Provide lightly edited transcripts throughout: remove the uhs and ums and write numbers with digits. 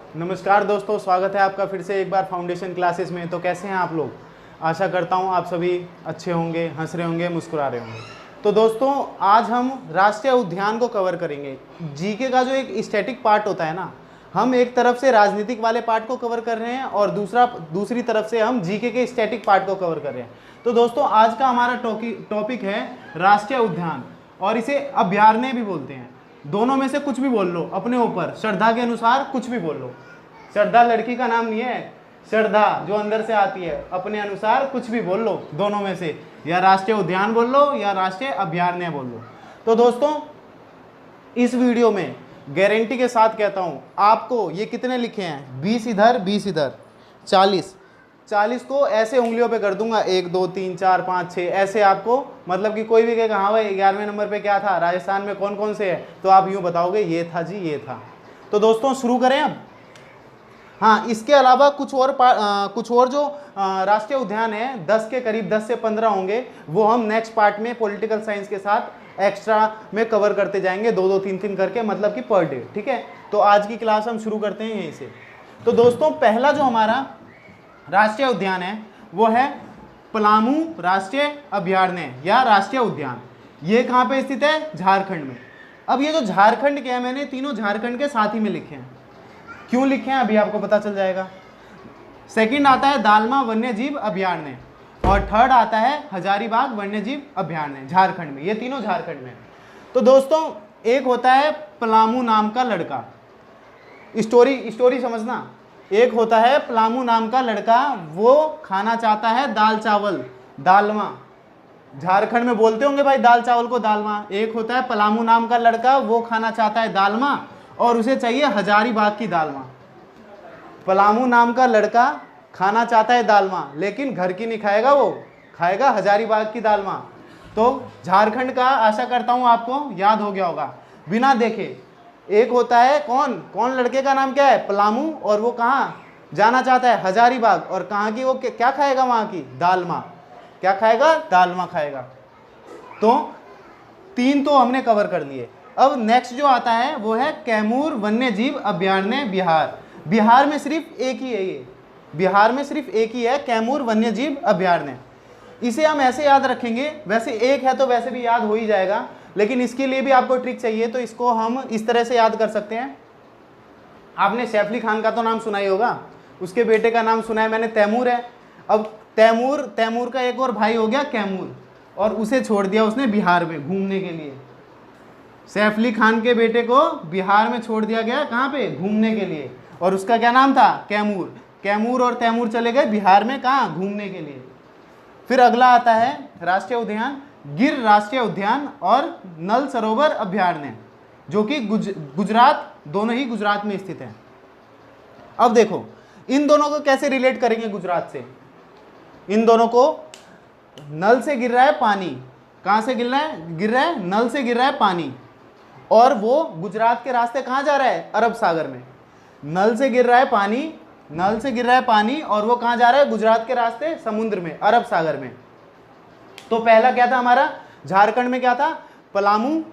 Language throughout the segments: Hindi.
नमस्कार दोस्तों, स्वागत है आपका फिर से एक बार फाउंडेशन क्लासेस में। तो कैसे हैं आप लोग? आशा करता हूं आप सभी अच्छे होंगे, हंस रहे होंगे, मुस्कुरा रहे होंगे। तो दोस्तों, आज हम राष्ट्रीय उद्यान को कवर करेंगे। जीके का जो एक स्टैटिक पार्ट होता है ना, हम एक तरफ से राजनीतिक वाले पार्ट को कवर कर रहे हैं और दूसरी तरफ से हम जीके के स्टैटिक पार्ट को कवर कर रहे हैं। तो दोस्तों, आज का हमारा टॉपिक है राष्ट्रीय उद्यान, और इसे अभयारण्य भी बोलते हैं। दोनों में से कुछ भी बोल लो अपने ऊपर, श्रद्धा के अनुसार कुछ भी बोल लो। श्रद्धा लड़की का नाम नहीं है, श्रद्धा जो अंदर से आती है, अपने अनुसार कुछ भी बोल लो दोनों में से, या राष्ट्रीय उद्यान बोल लो या राष्ट्रीय अभयारण्य बोल लो। तो दोस्तों, इस वीडियो में गारंटी के साथ कहता हूं आपको, ये कितने लिखे हैं, 20 इधर 20 इधर, 40 को ऐसे उंगलियों पे कर दूंगा, 1 2 3 4 5 6 ऐसे। आपको मतलब कि कोई भी कहेगा हाँ भाई 11वें नंबर पे क्या था, राजस्थान में कौन कौन से है, तो आप यूं बताओगे ये था जी, ये था। तो दोस्तों शुरू करें अब। हाँ, इसके अलावा कुछ और जो राष्ट्रीय उद्यान है, 10 के करीब, 10 से 15 होंगे, वो हम नेक्स्ट पार्ट में पॉलिटिकल साइंस के साथ एक्स्ट्रा में कवर करते जाएंगे, 2 2 3 3 करके, मतलब कि पर डे। ठीक है, तो आज की क्लास हम शुरू करते हैं यहीं से। तो दोस्तों, पहला जो हमारा राष्ट्रीय उद्यान है वो है पलामू राष्ट्रीय अभयारण्य या राष्ट्रीय उद्यान। ये कहाँ पे स्थित है? झारखंड में। अब ये जो झारखंड के हैं, मैंने तीनों झारखंड के साथ ही में लिखे हैं। क्यों लिखे हैं अभी आपको पता चल जाएगा। सेकंड आता है दालमा वन्य जीव अभयारण्य, और थर्ड आता है हजारीबाग वन्य जीव अभयारण्य, झारखंड में। ये तीनों झारखंड में। तो दोस्तों, एक होता है पलामू नाम का लड़का, स्टोरी समझना। एक होता है पलामू नाम का लड़का, वो खाना चाहता है दाल चावल, दालमा। झारखंड में बोलते होंगे भाई दाल चावल को दालमा। एक होता है पलामू नाम का लड़का, वो खाना चाहता है दालमा, और उसे चाहिए हजारीबाग की दालमा। पलामू नाम का लड़का खाना चाहता है दालमा, लेकिन घर की नहीं खाएगा, वो खाएगा हजारीबाग की दालमा। तो झारखंड का आशा करता हूं आपको याद हो गया होगा बिना देखे। एक होता है कौन लड़के का नाम क्या है? पलामू, और वो कहाँ जाना चाहता है? हजारीबाग। और कहाँ की वो क्या खाएगा? वहाँ की दालमा। क्या खाएगा? दालमा खाएगा। तो 3 तो हमने कवर कर लिए। अब नेक्स्ट जो आता है वो है कैमूर वन्य जीव अभयारण्य, बिहार। बिहार में सिर्फ एक ही है ये, बिहार में सिर्फ एक ही है कैमूर वन्य जीव अभयारण्य। इसे हम ऐसे याद रखेंगे, वैसे एक है तो वैसे भी याद हो ही जाएगा, लेकिन इसके लिए भी आपको ट्रिक चाहिए। तो इसको हम इस तरह से याद कर सकते हैं। आपने सैफ अली खान का तो नाम सुना ही होगा, उसके बेटे का नाम सुना है मैंने, तैमूर है। अब तैमूर का एक और भाई हो गया कैमूर, और उसे छोड़ दिया उसने बिहार में घूमने के लिए। सैफ अली खान के बेटे को बिहार में छोड़ दिया गया, कहाँ पे? घूमने के लिए। और उसका क्या नाम था? कैमूर। कैमूर और तैमूर चले गए बिहार में, कहाँ? घूमने के लिए। फिर अगला आता है राष्ट्रीय उद्यान गिर राष्ट्रीय उद्यान और नल सरोवर अभयारण्य, जो कि गुजरात, दोनों ही गुजरात में स्थित है। अब देखो, इन दोनों को कैसे रिलेट करेंगे गुजरात से। इन दोनों को, नल से गिर रहा है पानी, कहाँ से गिर रहा है? नल से गिर रहा है पानी, और वो गुजरात के रास्ते कहाँ जा रहा है? अरब सागर में। नल से गिर रहा है पानी, और वो कहाँ जा रहा है? गुजरात के रास्ते समुद्र में, अरब सागर में। तो पहला क्या था हमारा? झारखंड में क्या था? पलामू,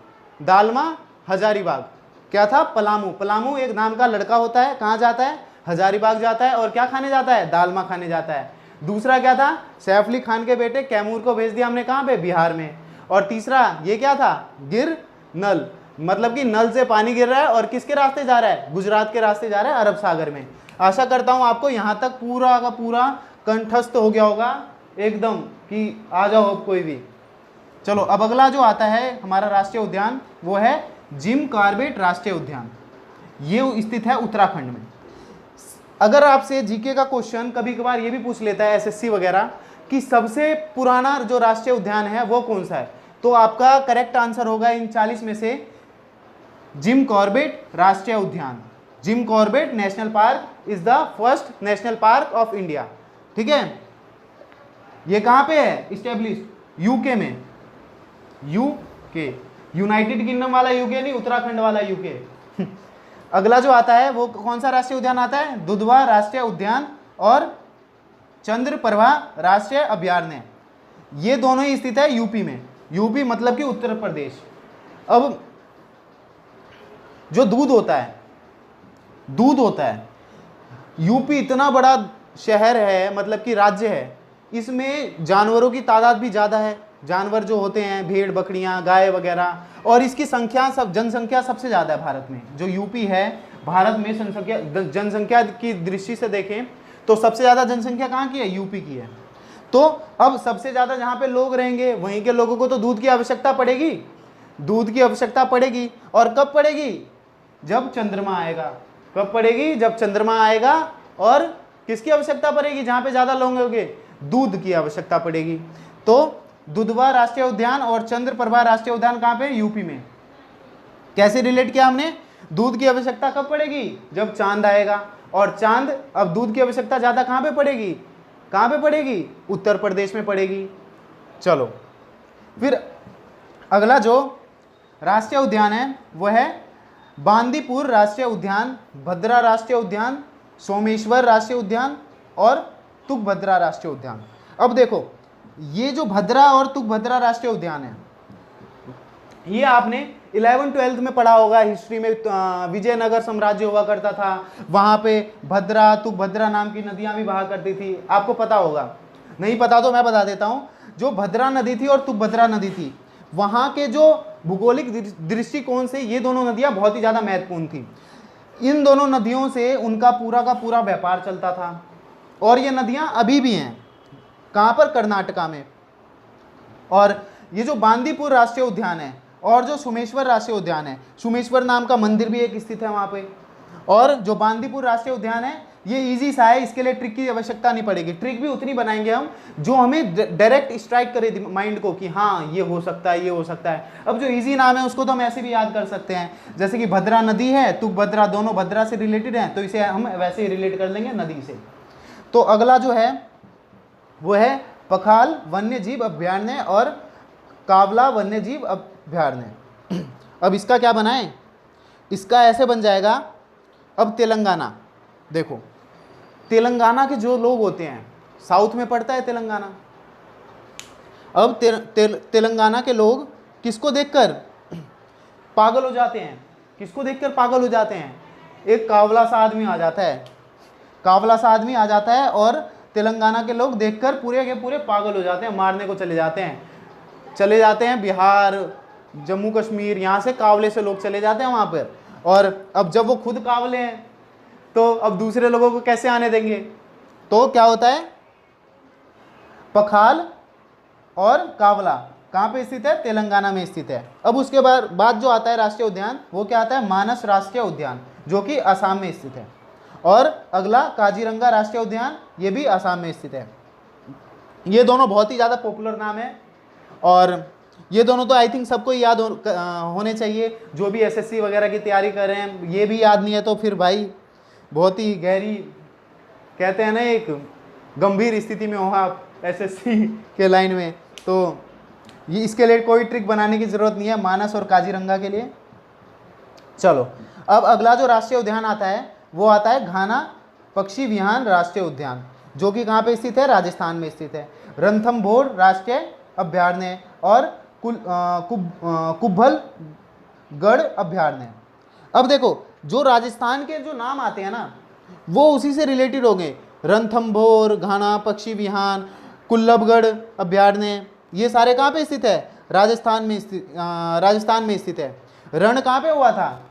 दालमा, हजारीबाग। क्या था? पलामू एक नाम का लड़का होता है, कहाँ जाता है? हजारीबाग जाता है, और क्या खाने जाता है? दालमा खाने जाता है। दूसरा क्या था? सैफ अली खान के बेटे कैमूर को भेज दिया हमने, कहाँ पे? बिहार में। और तीसरा ये क्या था? गिर नल, मतलब कि नल से पानी गिर रहा है, और किसके रास्ते जा रहा है? गुजरात के रास्ते जा रहा है, अरब सागर में। आशा करता हूँ आपको यहाँ तक पूरा का पूरा कंठस्थ हो गया होगा एकदम, कि आ जाओ अब कोई भी। चलो, अब अगला जो आता है हमारा राष्ट्रीय उद्यान, वो है जिम कॉर्बेट राष्ट्रीय उद्यान। ये स्थित है उत्तराखंड में। अगर आपसे जीके का क्वेश्चन कभी कभार ये भी पूछ लेता है, एसएससी वगैरह, कि सबसे पुराना जो राष्ट्रीय उद्यान है वो कौन सा है, तो आपका करेक्ट आंसर होगा इन 40 में से जिम कॉर्बेट राष्ट्रीय उद्यान। Jim Corbett national park is the first national park of India. ठीक है, ये कहाँ पे है इस्टेब्लिश? यूके में। यूके, यूनाइटेड किंगडम वाला यूके नहीं, उत्तराखंड वाला यूके। अगला जो आता है वो कौन सा राष्ट्रीय उद्यान आता है? दुधवा राष्ट्रीय उद्यान और चंद्रप्रभा राष्ट्रीय अभयारण्य। ये दोनों ही स्थित है यूपी में। यूपी मतलब कि उत्तर प्रदेश। अब जो दूध होता है, यूपी इतना बड़ा शहर है, मतलब कि राज्य है, इसमें जानवरों की तादाद भी ज़्यादा है, जानवर जो होते हैं भेड़ बकरियां गाय वगैरह, और इसकी संख्या जनसंख्या सबसे ज़्यादा है भारत में। जो यूपी है भारत में जनसंख्या की दृष्टि से देखें तो सबसे ज़्यादा जनसंख्या कहाँ की है, यूपी की है। तो अब सबसे ज़्यादा जहाँ पे लोग रहेंगे वहीं के लोगों को तो दूध की आवश्यकता पड़ेगी, दूध की आवश्यकता पड़ेगी। और कब पड़ेगी, जब चंद्रमा आएगा। कब पड़ेगी, जब चंद्रमा आएगा। और किसकी आवश्यकता पड़ेगी, जहाँ पे ज़्यादा लोग होंगे, दूध की आवश्यकता पड़ेगी। तो दुधवा राष्ट्रीय उद्यान और चंद्रप्रभा राष्ट्रीय उद्यान कहाँ पे, यूपी में। कैसे रिलेट किया हमने, दूध की आवश्यकता कब पड़ेगी, जब चांद आएगा। और चांद, अब दूध की आवश्यकता ज़्यादा कहाँ पे पड़ेगी, कहाँ पे पड़ेगी, उत्तर प्रदेश में पड़ेगी। चलो फिर अगला जो राष्ट्रीय उद्यान है वह है बांदीपुर राष्ट्रीय उद्यान, भद्रा राष्ट्रीय उद्यान, सोमेश्वर राष्ट्रीय उद्यान और तुंगभद्रा राष्ट्रीय उद्यान। अब देखो ये जो भद्रा और तुंगभद्रा राष्ट्रीय उद्यान है, ये आपने 11th-12th में पढ़ा होगा हिस्ट्री में। विजयनगर साम्राज्य हुआ करता था, वहाँ पे भद्रा तुंगभद्रा नाम की नदियाँ भी बहा करती थी, आपको पता होगा। नहीं पता तो मैं बता देता हूँ। जो भद्रा नदी थी और तुंगभद्रा नदी थी, वहाँ के जो भूगोलिक दृष्टिकोण से ये दोनों नदियाँ बहुत ही ज़्यादा महत्वपूर्ण थी। इन दोनों नदियों से उनका पूरा का पूरा व्यापार चलता था। और ये नदियाँ अभी भी हैं, कहाँ पर, कर्नाटका में। और ये जो बांदीपुर राष्ट्रीय उद्यान है और जो सोमेश्वर राष्ट्रीय उद्यान है, सोमेश्वर नाम का मंदिर भी एक स्थित है वहाँ पे। और जो बांदीपुर राष्ट्रीय उद्यान है ये इजी सा है, इसके लिए ट्रिक की आवश्यकता नहीं पड़ेगी। ट्रिक भी उतनी बनाएंगे हम जो हमें डायरेक्ट स्ट्राइक करे माइंड को कि हाँ ये हो सकता है, ये हो सकता है। अब जो इजी नाम है उसको तो हम ऐसे भी याद कर सकते हैं, जैसे कि भद्रा नदी है, तुंगभद्रा, दोनों भद्रा से रिलेटेड हैं, तो इसे हम वैसे ही रिलेट कर लेंगे नदी से। तो अगला जो है वो है पखाल वन्य जीव अभ्यारण्य और कावला वन्य जीव अभ्यारण्य। अब इसका क्या बनाएं, इसका ऐसे बन जाएगा। अब तेलंगाना, देखो तेलंगाना के जो लोग होते हैं, साउथ में पड़ता है तेलंगाना। अब तेलंगाना के लोग किसको देखकर पागल हो जाते हैं, किसको देखकर पागल हो जाते हैं, एक कावला सा आदमी आ जाता है, कावला सा आदमी आ जाता है और तेलंगाना के लोग देखकर पूरे के पूरे पागल हो जाते हैं, मारने को चले जाते हैं बिहार, जम्मू कश्मीर, यहाँ से कावले से लोग चले जाते हैं वहाँ पर। और अब जब वो खुद कावले हैं तो अब दूसरे लोगों को कैसे आने देंगे, तो क्या होता है, पखाल और कावला कहाँ पे स्थित है, तेलंगाना में स्थित है। अब उसके बाद जो आता है राष्ट्रीय उद्यान वो क्या आता है, मानस राष्ट्रीय उद्यान, जो कि असम में स्थित है। और अगला काजीरंगा राष्ट्रीय उद्यान, ये भी असम में स्थित है। ये दोनों बहुत ही ज़्यादा पॉपुलर नाम है और ये दोनों तो आई थिंक सबको याद होने चाहिए। जो भी एसएससी वगैरह की तैयारी कर रहे हैं, ये भी याद नहीं है तो फिर भाई बहुत ही गहरी, कहते हैं ना, एक गंभीर स्थिति में हो आप एसएससी के लाइन में। तो ये इसके लिए कोई ट्रिक बनाने की ज़रूरत नहीं है मानस और काजीरंगा के लिए। चलो अब अगला जो राष्ट्रीय उद्यान आता है वो आता है घाना पक्षी विहार राष्ट्रीय उद्यान, जो कि कहाँ पे स्थित है, राजस्थान में स्थित है। रणथंभौर राष्ट्रीय अभ्यारण्य और कुंभलगढ़ अभ्यारण्य। अब देखो जो राजस्थान के जो नाम आते हैं ना वो उसी से रिलेटेड होंगे। रणथंभौर, घाना पक्षी विहार, कुंभलगढ़ अभ्यारण्य, ये सारे कहाँ पे स्थित है, राजस्थान में स्थित है। रण कहाँ पे हुआ था,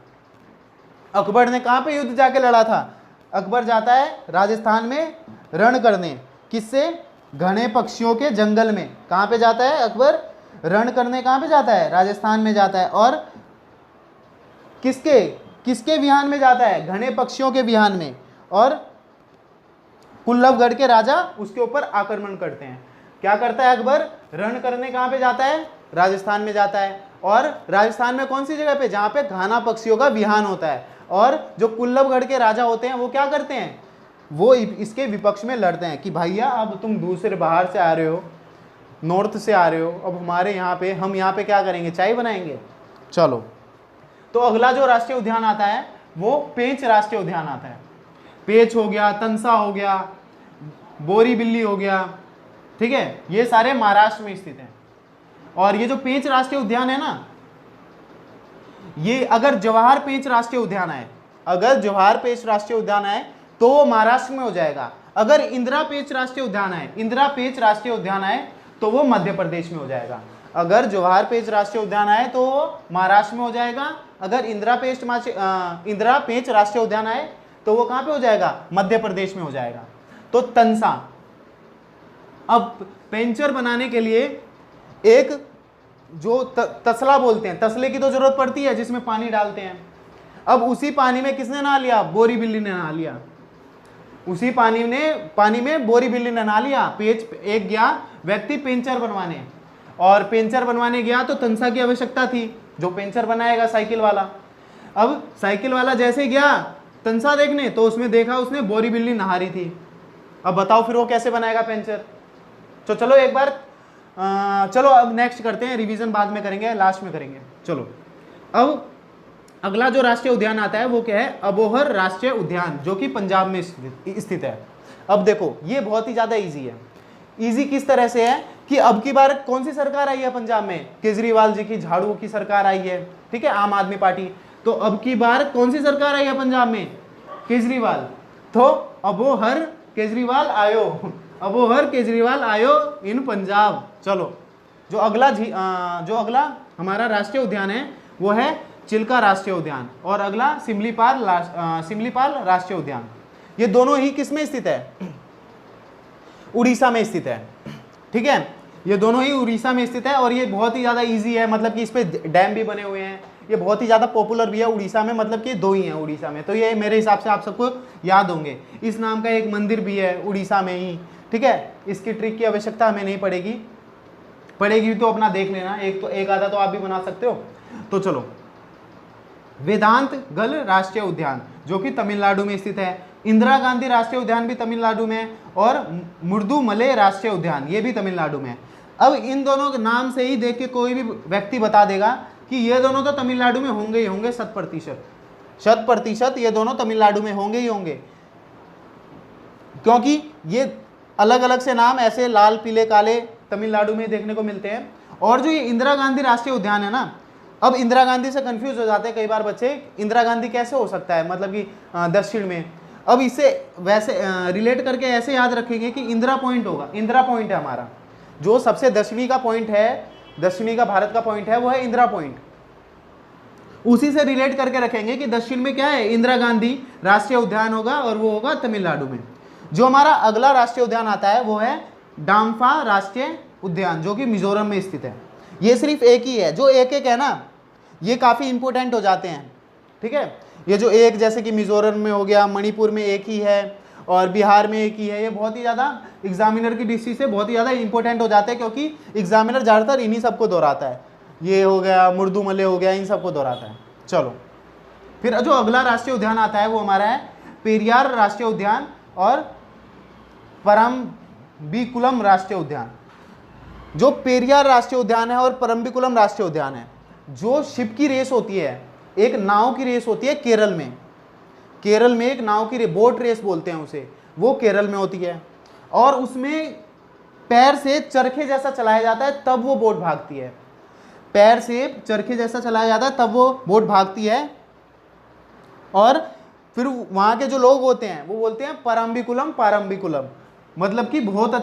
अकबर ने कहाँ पे युद्ध जाके लड़ा था, अकबर जाता है राजस्थान में रण करने, किससे, घने पक्षियों के जंगल में। कहाँ पे जाता है अकबर, रण करने कहाँ पे जाता है, राजस्थान में जाता है। और किसके विहान में जाता है, घने पक्षियों के विहान में। और कुंभलगढ़ के राजा उसके ऊपर आक्रमण करते हैं। क्या करता है अकबर, रण करने कहाँ पे जाता है, राजस्थान में जाता है। और राजस्थान में कौन सी जगह पे, जहाँ पे घाना पक्षियों का विहान होता है। और जो कुंभलगढ़ के राजा होते हैं वो क्या करते हैं, वो इसके विपक्ष में लड़ते हैं कि भैया अब तुम दूसरे बाहर से आ रहे हो, नॉर्थ से आ रहे हो, अब हमारे यहाँ पे, हम यहाँ पे क्या करेंगे, चाय बनाएंगे। चलो तो अगला जो राष्ट्रीय उद्यान आता है वो पेंच राष्ट्रीय उद्यान आता है। पेंच हो गया, तंसा हो गया, बोरीबिल्ली हो गया, ठीक है, ये सारे महाराष्ट्र में स्थित हैं। और ये जो पेंच राष्ट्रीय उद्यान है ना, ये अगर जवाहर पेंच राष्ट्रीय उद्यान है, अगर जवाहर पेंच राष्ट्रीय उद्यान है तो वो महाराष्ट्र में हो जाएगा। अगर इंदिरा पेंच राष्ट्रीय उद्यान आए, इंदिरा पेंच राष्ट्रीय उद्यान आए तो वो मध्य प्रदेश में हो जाएगा। अगर जवाहर पेंच राष्ट्रीय उद्यान आए तो वो महाराष्ट्र में हो जाएगा। अगर इंदिरा पेंच राष्ट्रीय उद्यान आए तो वो कहां पे हो जाएगा? मध्य प्रदेश में हो जाएगा। तो तंसा, अब पेंचर बनाने के लिए एक जो तसला बोलते हैं, तसले की तो जरूरत पड़ती है जिसमें पानी डालते हैं। अब उसी पानी में किसने नहा लिया? बोरी बिल्ली ने नहा लिया। उसी पानी में बोरी बिल्ली ने नहा लिया। एक गया व्यक्ति पेंचर बनवाने, और पेंचर बनवाने गया तो तंसा की आवश्यकता थी, जो पेंचर बनाएगा साइकिल वाला। अब साइकिल वाला जैसे ही गया तंसा देखने, तो उसमें देखा उसने बोरी बिल्ली नहा रही थी। अब बताओ फिर वो कैसे बनाएगा पेंचर? तो चलो एक बार चलो अब नेक्स्ट करते हैं, रिवीजन बाद में करेंगे, लास्ट में करेंगे। चलो अब अगला जो राष्ट्रीय उद्यान आता है वो क्या है? अबोहर राष्ट्रीय उद्यान, जो कि पंजाब में स्थित है। अब देखो ये बहुत ही ज्यादा इजी है। इजी किस तरह से है कि अब की बार कौन सी सरकार आई है पंजाब में? केजरीवाल जी की झाड़ू की सरकार आई है, ठीक है, आम आदमी पार्टी। तो अब की बार कौन सी सरकार आई है पंजाब में? केजरीवाल। तो अबोहर केजरीवाल आयो, अबोहर केजरीवाल आयो इन पंजाब। चलो जो अगला हमारा राष्ट्रीय उद्यान है वो है चिल्का राष्ट्रीय उद्यान, और अगला सिमलीपाल राष्ट्रीय उद्यान। ये दोनों ही किस में स्थित है? उड़ीसा में स्थित है, ठीक है। ये दोनों ही उड़ीसा में स्थित है और ये बहुत ही ज़्यादा इजी है, मतलब कि इस पे डैम भी बने हुए हैं। ये बहुत ही ज़्यादा पॉपुलर भी है उड़ीसा में, मतलब कि दो ही हैं उड़ीसा में, तो ये मेरे हिसाब से आप सबको याद होंगे। इस नाम का एक मंदिर भी है उड़ीसा में ही, ठीक है। इसकी ट्रिक की आवश्यकता हमें नहीं पड़ेगी तो अपना देख लेना, एक आधा तो आप भी बना सकते हो। तो चलो, वेदांत गल राष्ट्रीय उद्यान जो कि तमिलनाडु में स्थित है, इंदिरा गांधी राष्ट्रीय उद्यान भी तमिलनाडु में, और मुर्दुमले राष्ट्रीय उद्यान ये भी तमिलनाडु में। अब इन दोनों के नाम से ही देख के कोई भी व्यक्ति बता देगा कि ये दोनों तो तमिलनाडु में होंगे ही होंगे, 100% ये दोनों तमिलनाडु में होंगे ही होंगे, क्योंकि ये अलग अलग से नाम ऐसे लाल पीले काले तमिलनाडु में देखने को मिलते हैं। और जो ये इंदिरा गांधी राष्ट्रीय उद्यान है ना, अब इंदिरा गांधी से कंफ्यूज हो जाते हैं कई बार बच्चे, इंदिरा गांधी कैसे हो सकता है, मतलब कि दक्षिण में। अब इसे वैसे रिलेट करके ऐसे याद रखेंगे कि इंदिरा पॉइंट होगा, इंदिरा पॉइंट है हमारा, जो सबसे दक्षिणी का पॉइंट है, दक्षिणी का भारत का पॉइंट है वो है इंदिरा पॉइंट। उसी से रिलेट करके रखेंगे कि दक्षिण में क्या है? इंदिरा गांधी राष्ट्रीय उद्यान होगा, और वो होगा तमिलनाडु में। जो हमारा अगला राष्ट्रीय उद्यान आता है वो है डाम्फा राष्ट्रीय उद्यान, जो कि मिजोरम में स्थित है। ये सिर्फ एक ही है, जो एक है ना, ये काफ़ी इंपॉर्टेंट हो जाते हैं, ठीक है। ये जो एक, जैसे कि मिजोरम में हो गया, मणिपुर में एक ही है, और बिहार में एक ही है, ये बहुत ही ज़्यादा एग्जामिनर की दृष्टि से बहुत ही ज़्यादा इंपॉर्टेंट हो जाते हैं, क्योंकि एग्जामिनर ज़्यादातर इन्हीं सबको दोहराता है। ये हो गया, मुर्दुमले हो गया, इन सबको दोहराता है। चलो फिर जो अगला राष्ट्रीय उद्यान आता है वो हमारा है पेरियार राष्ट्रीय उद्यान और परम्बिकुलम राष्ट्रीय उद्यान। जो पेरियार राष्ट्रीय उद्यान है और परम्बिकुलम राष्ट्रीय उद्यान है, जो शिप की रेस होती है, एक नाव की रेस होती है केरल में एक नाव की बोट रेस बोलते हैं उसे, वो केरल में होती है, और उसमें पैर से चरखे जैसा चलाया जाता है तब वो बोट भागती है। पैर से चरखे जैसा चलाया जाता है तब वो बोट भागती है, और फिर वहाँ के जो लोग होते हैं वो बोलते हैं पारम्बिकुलम, मतलब कि बहुत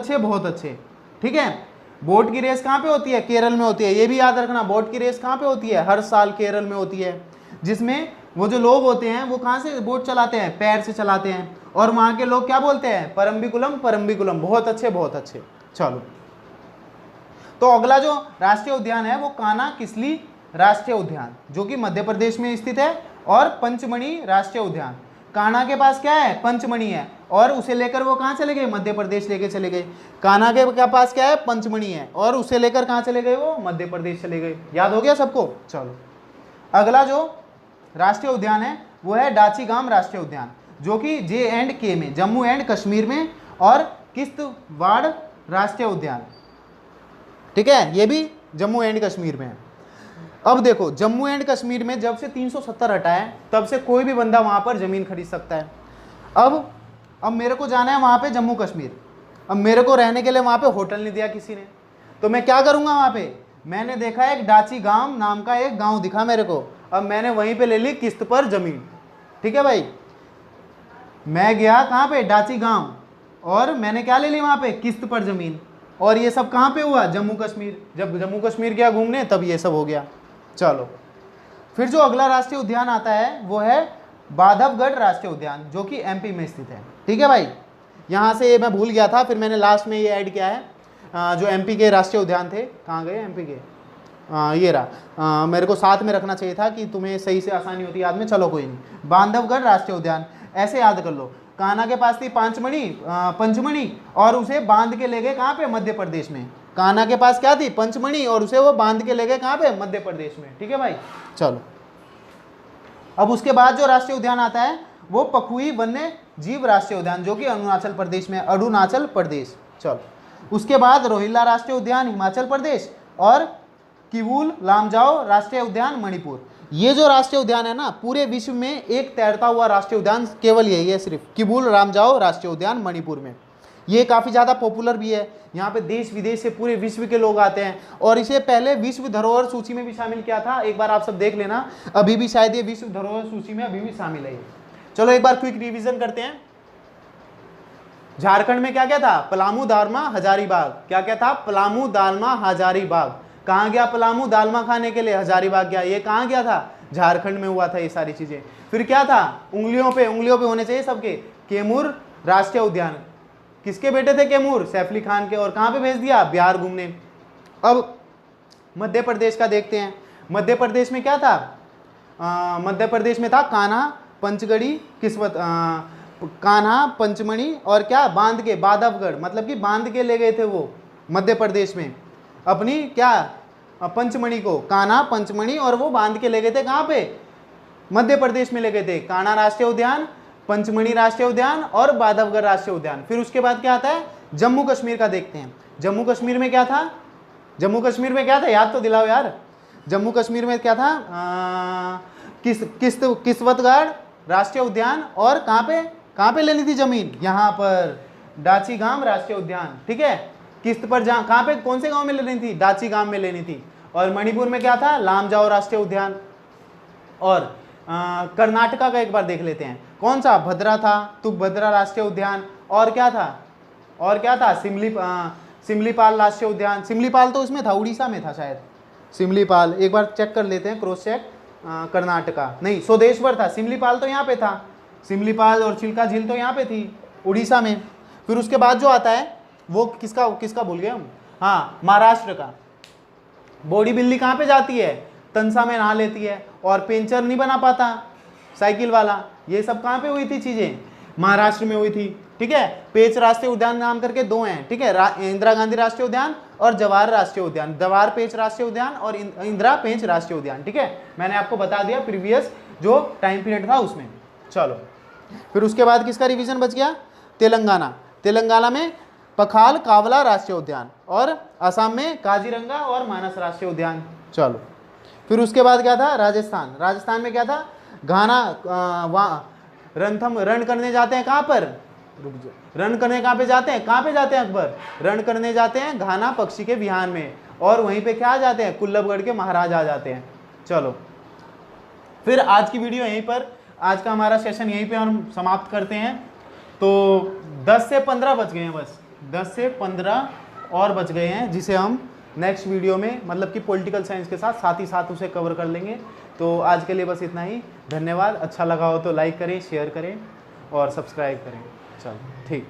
अच्छे, ठीक है। बोट की रेस कहाँ पे होती है? केरल में होती है। ये भी याद रखना, बोट की रेस कहाँ पे होती है? हर साल केरल में होती है, जिसमें वो जो लोग होते हैं वो कहाँ से बोट चलाते हैं? पैर से चलाते हैं, और वहाँ के लोग क्या बोलते हैं? परम्बिकुलम, बहुत अच्छे। चलो, तो अगला जो राष्ट्रीय उद्यान है वो कान्हा किसली राष्ट्रीय उद्यान, जो कि मध्य प्रदेश में स्थित है, और पंचमणी राष्ट्रीय उद्यान। कान्हा के पास क्या है? पंचमणी है, और उसे लेकर वो कहाँ चले गए? मध्य प्रदेश लेके चले गए। कान्हा के पास क्या है? पंचमणी है, और उसे लेकर कहाँ चले गए? वो मध्य प्रदेश चले गए। याद हो गया सबको? चलो, अगला जो राष्ट्रीय उद्यान है वो है डाचीगाम राष्ट्रीय उद्यान, जो कि J&K में, जम्मू एंड कश्मीर में, और किश्तवाड़ राष्ट्रीय उद्यान, ठीक है, ये भी जम्मू एंड कश्मीर में है। अब देखो, जम्मू एंड कश्मीर में जब से 370 हटा है तब से कोई भी बंदा वहाँ पर ज़मीन खरीद सकता है। अब मेरे को जाना है वहाँ पे जम्मू कश्मीर, अब मेरे को रहने के लिए वहाँ पे होटल नहीं दिया किसी ने, तो मैं क्या करूँगा? वहाँ पे मैंने देखा एक डाचीगाम नाम का एक गाँव दिखा मेरे को, अब मैंने वहीं पर ले ली किस्त पर ज़मीन, ठीक है भाई। मैं गया कहाँ पे, डाची गांव, और मैंने क्या ले ली वहाँ पे, किस्त पर ज़मीन। और ये सब कहाँ पे हुआ, जम्मू कश्मीर। जब जम्मू कश्मीर गया घूमने तब ये सब हो गया। चलो फिर जो अगला राष्ट्रीय उद्यान आता है वो है बांधवगढ़ राष्ट्रीय उद्यान, जो कि एमपी में स्थित है। ठीक है भाई, यहाँ से मैं भूल गया था, फिर मैंने लास्ट में ये ऐड किया है। जो एमपी के राष्ट्रीय उद्यान थे, कहाँ गए एमपी के, ये रहा। मेरे को साथ में रखना चाहिए था कि तुम्हें सही से आसानी होती याद में। चलो कोई नहीं, बांधवगढ़ राष्ट्रीय उद्यान ऐसे याद कर लो। कान्हा के पास थी पंचमणि और उसे बांध के ले गए कहाँ पे, मध्य प्रदेश में। कान्हा के पास क्या थी, पंचमणि, और उसे वो बांध के ले गए कहाँ पे, मध्य प्रदेश में। ठीक है भाई। चलो अब उसके बाद जो राष्ट्रीय उद्यान आता है वो पखुई वन्य जीव राष्ट्रीय उद्यान, जो कि अरुणाचल प्रदेश में, अरुणाचल प्रदेश। चलो उसके बाद रोहिल्ला राष्ट्रीय उद्यान हिमाचल प्रदेश, और किवूल लामजाओ राष्ट्रीय उद्यान मणिपुर। ये जो राष्ट्रीय उद्यान है ना, पूरे विश्व में एक तैरता हुआ राष्ट्रीय उद्यान केवल यही है, सिर्फ किवूल लामजाओ राष्ट्रीय उद्यान मणिपुर में। ये काफ़ी ज़्यादा पॉपुलर भी है, यहाँ पे देश विदेश से पूरे विश्व के लोग आते हैं, और इसे पहले विश्व धरोहर सूची में भी शामिल किया था। एक बार आप सब देख लेना, अभी भी शायद ये विश्व धरोहर सूची में अभी भी शामिल है। चलो एक बार क्विक रिवीजन करते हैं। झारखंड में क्या क्या था, पलामू, दालमा, हजारीबाग। क्या क्या था, पलामू, दालमा, हजारीबाग। कहाँ गया पलामू, दालमा खाने के लिए, हजारीबाग गया। ये कहाँ गया था, झारखंड में हुआ था ये सारी चीजें। फिर क्या था, उंगलियों पे होने चाहिए सबके, कैमूर राष्ट्रीय उद्यान। किसके बेटे थे कैमूर, सैफ अली खान के। और कहाँ पे भेज दिया, बिहार घूमने। अब मध्य प्रदेश का देखते हैं। मध्य प्रदेश में क्या था, मध्य प्रदेश में था कान्हा, पंचगढ़ी, किस्मत, कान्हा, पंचमणि, और क्या, बांध के, बांधवगढ़, मतलब कि बांध के ले गए थे वो मध्य प्रदेश में अपनी क्या, पंचमणि को। कान्हा, पंचमणि, और वो बांध के ले गए थे कहाँ पे, मध्य प्रदेश में ले गए थे। कान्हा राष्ट्रीय उद्यान, पंचमणि राष्ट्रीय उद्यान और बांधवगढ़ राष्ट्रीय उद्यान। फिर उसके बाद क्या आता है, जम्मू कश्मीर का देखते हैं। जम्मू कश्मीर में क्या था, जम्मू कश्मीर में क्या था, याद तो दिलाओ यार। जम्मू कश्मीर में क्या था, किश्तवाड़ राष्ट्रीय उद्यान, और कहाँ पे लेनी थी जमीन, यहाँ पर डाची गांव राष्ट्रीय उद्यान। ठीक है, किस्त पर जहाँ, कहाँ पे, कौन से गांव में लेनी थी, डाची गांव में लेनी थी। और मणिपुर में क्या था, लामजाओ राष्ट्रीय उद्यान। और कर्नाटका का एक बार देख लेते हैं, कौन सा, भद्रा था, तुंगभद्रा राष्ट्रीय उद्यान। और क्या था, सिमलीपाल राष्ट्रीय उद्यान। सिमलीपाल तो उसमें था, उड़ीसा में था शायद सिमलीपाल। एक बार चेक कर लेते हैं, क्रॉस चेक। कर्नाटका नहीं, सोदेश्वर था। सिमलीपाल तो यहाँ पे था, सिमलीपाल और चिल्का झील तो यहाँ पे थी, उड़ीसा में। फिर उसके बाद जो आता है वो किसका भूल गए हम, हाँ, महाराष्ट्र का। बॉडी बिल्ली कहाँ पे जाती है, तंसा में नहा लेती है, और पेंचर नहीं बना पाता साइकिल वाला। ये सब कहाँ पे हुई थी चीजें, महाराष्ट्र में हुई थी। ठीक है, पेंच राष्ट्रीय उद्यान नाम करके दो हैं। ठीक है, इंदिरा गांधी राष्ट्रीय उद्यान और जवाहर राष्ट्रीय उद्यान, जवाहर पेंच राष्ट्रीय उद्यान और इंदिरा पेंच राष्ट्रीय उद्यान। ठीक है, मैंने आपको बता दिया प्रीवियस जो टाइम पीरियड था उसमें। चलो फिर उसके बाद किसका रिवीजन बच गया, तेलंगाना में पखाल कावला राष्ट्रीय उद्यान, और असम में काजीरंगा और मानस राष्ट्रीय उद्यान। चलो फिर उसके बाद क्या था, राजस्थान में क्या था, घाना, वहाँ रणथम, रण करने जाते हैं कहाँ पर, रण करने कहाँ पे जाते हैं अकबर, रण करने जाते हैं घाना पक्षी के विहार में, और वहीं पे क्या आ जाते हैं, कुल्लभगढ़ के महाराज आ जाते हैं। चलो फिर आज की वीडियो यहीं पर, आज का हमारा सेशन यहीं पे हम समाप्त करते हैं। तो 10 से 15 बच गए हैं, बस 10 से 15 और बच गए हैं, जिसे हम नेक्स्ट वीडियो में, मतलब कि पॉलिटिकल साइंस के साथ ही साथ उसे कवर कर लेंगे। तो आज के लिए बस इतना ही, धन्यवाद। अच्छा लगा हो तो लाइक करें, शेयर करें और सब्सक्राइब करें। चलो ठीक।